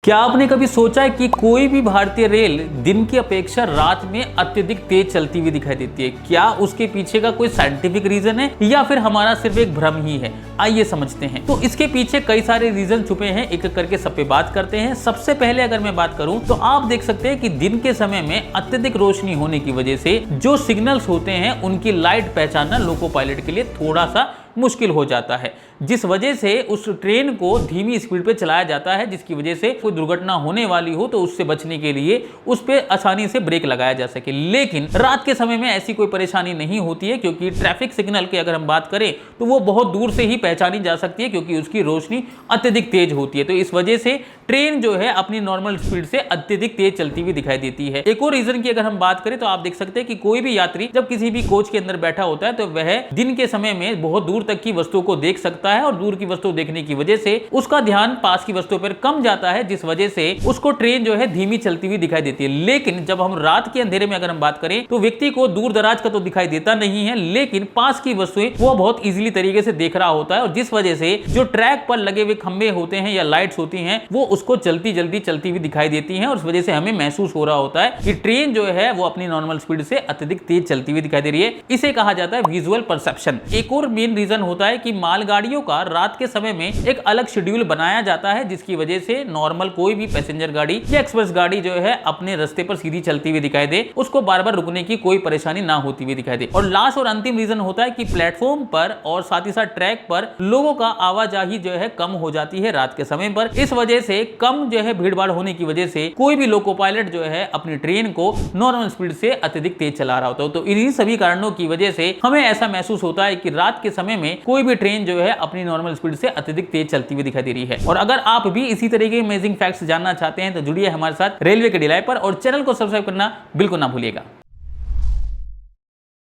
क्या आपने कभी सोचा है कि कोई भी भारतीय रेल दिन की अपेक्षा रात में अत्यधिक तेज चलती हुई दिखाई देती है? क्या उसके पीछे का कोई साइंटिफिक रीजन है या फिर हमारा सिर्फ एक भ्रम ही है? आइए समझते हैं। तो इसके पीछे कई सारे रीजन छुपे हैं, एक एक करके सब पे बात करते हैं। सबसे पहले अगर मैं बात करूं तो आप देख सकते हैं कि दिन के समय में अत्यधिक रोशनी होने की वजह से जो सिग्नल्स होते हैं उनकी लाइट पहचानना लोको पायलट के लिए थोड़ा सा मुश्किल हो जाता है, जिस वजह से उस ट्रेन को धीमी स्पीड पे चलाया जाता है, जिसकी वजह से कोई दुर्घटना होने वाली हो तो उससे बचने के लिए उस पे आसानी से ब्रेक लगाया जा सके। लेकिन रात के समय में ऐसी कोई परेशानी नहीं होती है, क्योंकि ट्रैफिक सिग्नल की अगर हम बात करें तो वो बहुत दूर से ही पहचानी जा सकती है, क्योंकि उसकी रोशनी अत्यधिक तेज होती है। तो इस वजह से ट्रेन जो है अपनी नॉर्मल स्पीड से अत्यधिक तेज चलती हुई दिखाई देती है। एक और रीजन की अगर हम बात करें तो आप देख सकते हैं कि कोई भी यात्री जब किसी भी कोच के अंदर बैठा होता है तो वह दिन के समय में बहुत दूर तक की वस्तुओं को देख सकता है, और दूर की वस्तु देखने की वजह से उसका ध्यान पास की वस्तुओं पर कम जाता है, जिस वजह से उसको ट्रेन जो है धीमी चलती हुई दिखाई देती है। लेकिन जब हम रात के अंधेरे में अगर हम बात करें तो व्यक्ति को दूर दराज का तो दिखाई देता नहीं है, लेकिन पास की वस्तुएं वो बहुत इजीली तरीके से देख रहा होता है, और जिस वजह से जो ट्रैक पर लगे हुए खंभे होते हैं या लाइट्स होती हैं वो उसको जल्दी चलती हुई दिखाई देती हैं, और उस वजह से हमें महसूस हो रहा होता है कि ट्रेन जो है वो अपनी नॉर्मल स्पीड से अत्यधिक तेज चलती हुई दिखाई दे रही है। इसे कहा जाता है विजुअल परसेप्शन। एक और मेन रीजन होता है कि मालगाड़ियों का रात के समय में एक अलग शेड्यूल बनाया जाता है, जिसकी वजह से नॉर्मल कोई भी पैसेंजर गाड़ी या एक्सप्रेस गाड़ी जो है अपने रास्ते पर सीधी चलती हुई दिखाई दे, उसको बार बार रुकने की कोई परेशानी ना होती हुई दिखाई दे। और लास्ट और अंतिम रीजन होता है कि प्लेटफॉर्म पर और साथ ही साथ ट्रैक पर लोगों का आवाजाही जो है कम हो जाती है रात के समय पर। इस वजह से कम जो है भीड़-भाड़ होने की वजह से कोई भी लोको पायलट जो है अपनी ट्रेन को नॉर्मल स्पीड से अत्यधिक तेज चला रहा होता है। तो इन्हीं सभी कारणों की वजह से हमें ऐसा महसूस होता है कि रात के समय में कोई भी ट्रेन जो है अपनी नॉर्मल स्पीड से अत्यधिक तेज चलती हुई दिखाई दे रही है। और अगर आप भी इसी तरह के अमेजिंग फैक्ट्स जानना चाहते हैं तो जुड़िए हमारे साथ रेलवे के डिलाई पर, और चैनल को सब्सक्राइब करना बिल्कुल ना भूलिएगा।